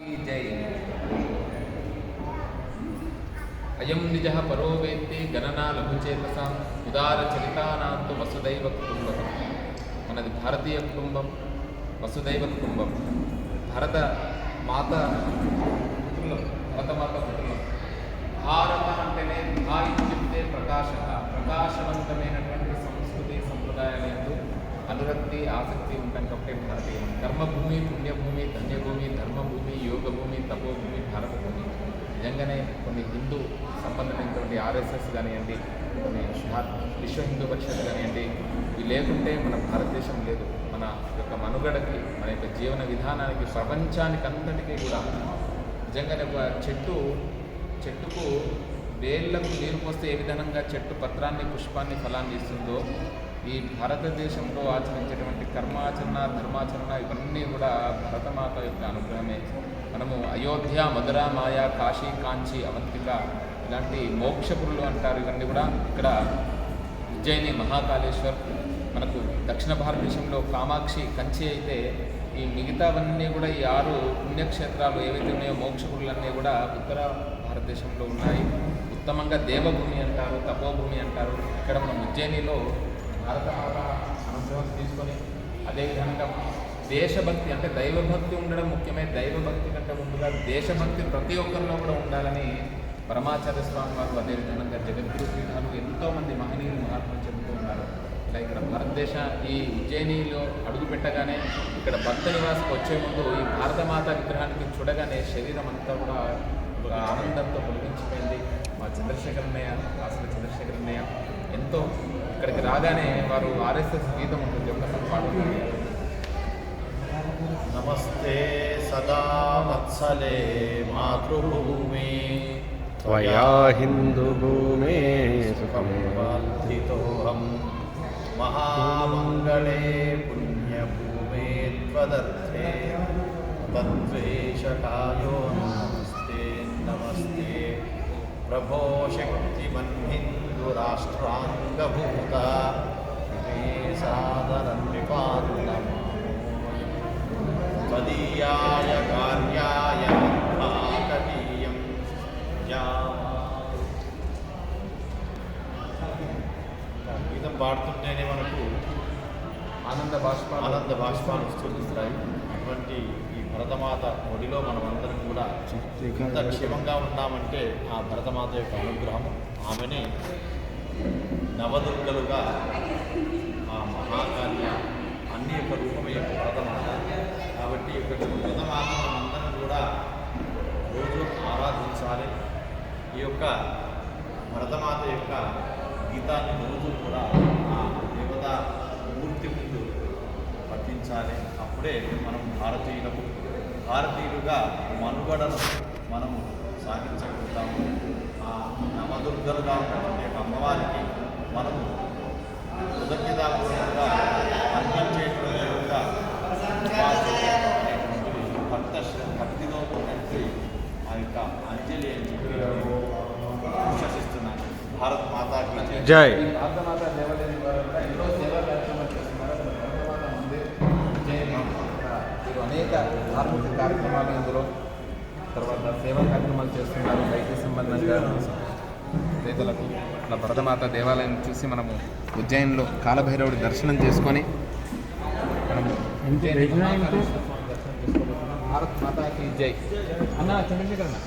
जय अयं निजः परो वेत्ति गणना लघुचेतसां उदारचरितानां वसुदैव कुटुंबकं मनది భారతీయ కుటుంబం వసుదైవ కుటుంబం భారత మాత కుటుంబం భారత అంటేనే భా ఇది చెప్తే ప్రకాశవంతమైనటువంటి సంస్కృతి సంప్రదాయాలందు అనురక్తి ఆసక్తి ఉంటాం కాబట్టి భారతీయం. కర్మభూమి, పుణ్యభూమి, ధన్యభూమి, ధర్మభూమి, యోగభూమి, తపోభూమి, భారతభూమి. నిజంగానే కొన్ని హిందూ సంబంధమైనటువంటి ఆర్ఎస్ఎస్ కానివ్వండి, కొన్ని విశ్వ హిందూ పరిషత్ కానివ్వండి, ఇవి లేకుంటే మన భారతదేశం లేదు. మన యొక్క మనుగడకి, మన యొక్క జీవన విధానానికి, ప్రపంచానికి అంతటికీ కూడా నిజంగానే ఒక చెట్టుకు వేళ్లకు నీరు పోస్తే ఏ విధంగా చెట్టు పత్రాన్ని, పుష్పాన్ని, ఫలాన్ని ఇస్తుందో, ఈ భారతదేశంలో ఆచరించేటువంటి కర్మాచరణ, ధర్మాచరణ ఇవన్నీ కూడా భరతమాత యొక్క అనుగ్రహమే. మనము అయోధ్య, మధుర, మాయా, కాశీ, కాంచి, అవంతిక ఇలాంటి మోక్షపురులు అంటారు. ఇవన్నీ కూడా ఇక్కడ ఉజ్జయిని, మహాకాళేశ్వర్, మనకు దక్షిణ భారతదేశంలో కామాక్షి, కంచి అయితే ఈ మిగతావన్నీ కూడా ఈ 6 పుణ్యక్షేత్రాలు ఏవైతే ఉన్నాయో మోక్షపురులన్నీ కూడా ఉత్తర భారతదేశంలో ఉన్నాయి. ఉత్తమంగా దేవభూమి అంటారు, తపోభూమి అంటారు. ఇక్కడ మనం ఉజ్జయినిలో భారతమాత అనుగ్రహం తీసుకొని అదేవిధంగా దేశభక్తి అంటే దైవభక్తి ఉండడం ముఖ్యమే. దైవభక్తి కంటే ముందుగా దేశభక్తి ప్రతి ఒక్కరిలో కూడా ఉండాలని పరమాచార్య స్వామి వారు, అదేవిధంగా జగద్గురు పీఠాలు ఎంతోమంది మహనీయులు, మహాత్ములు చెబుతూ ఉన్నారు. ఇలా ఇక్కడ భారతదేశ ఈ ఉజ్జయినిలో అడుగు పెట్టగానే, ఇక్కడ భక్త నివాసకు వచ్చే ముందు ఈ భారతమాత విగ్రహానికి చూడగానే శరీరం అంతా కూడా ఒక ఆనందంతో పొలిగించిపోయింది. మా చంద్రశేఖరన్నయ్య, అసలు చంద్రశేఖరన్నయ్య ఎంతో ఇక్కడికి రాగానే వారు ఆర్ఎస్ఎస్ గీతం ఉంటుంది, ఒక్కసారి పాడుతుంది. నమస్తే సదా వత్సలే మాతృభూమి త్వయా హిందూభూమే సుఖం వర్ధితోహం మహామంగళే పుణ్యభూమే త్వదర్థే తద్వేషకాయో నమస్తే నమస్తే ప్రభో శక్తిమన్హిందురాష్ట్రాంగభూత మే సాదరన్నిపాదనమా తదీయాయ కార్యాయ భాగీయం గీతం పాడుతుంటేనే మనకు ఆనంద బాష్పాలు వస్తుంటాయి. అటువంటి ఈ భరతమాత ఒడిలో మనమందరం కూడా ఎంత క్షేమంగా ఉన్నామంటే ఆ భరతమాత యొక్క అనుగ్రహం. ఆమెనే నవదుర్గలుగా ఆ మహాకార్య అన్ని యొక్క రూపమే యొక్క భరతమాత. కాబట్టి ఇక్కడ భరతమాతను అందరం కూడా రోజు ఆరాధించాలి. ఈ యొక్క భరతమాత యొక్క గీతాన్ని రోజు కూడా ఆ దేవతా మూర్తి ముందు పఠించాలి. అప్పుడే మనం భారతీయులుగా మనుగడను మనము సాగించగలుగుతాము. ఆ నవదుర్గలుగా ఉన్నటువంటి అమ్మవారికి మనము కృతజ్ఞతాపూర్వకంగా అర్పించేటువంటి యొక్క భక్తితో ఉన్నట్టు ఆ యొక్క అంజలి అని చెప్పి విశ్వసిస్తున్నాను. భారత్ మాతాకి జై. భారతమాత దేవాలయం ద్వారా ఎన్నో సేవా కార్యక్రమాలు చేస్తున్నారు. భారతమాత మందిర్ ఉజ్జయిని వీరు అనేక ధార్మిక కార్యక్రమాలు ఇందులో, తర్వాత సేవా కార్యక్రమాలు చేస్తున్నారు. వైద్య సంబంధంగా పేదలకు ఇట్లా భరతమాత దేవాలయం చూసి మనము ఉజ్జయిన్లో కాలభైరవుడి దర్శనం చేసుకొని మనము భారత్ మాతాకి జై అన్న చంద్రశేఖర్ అన్న.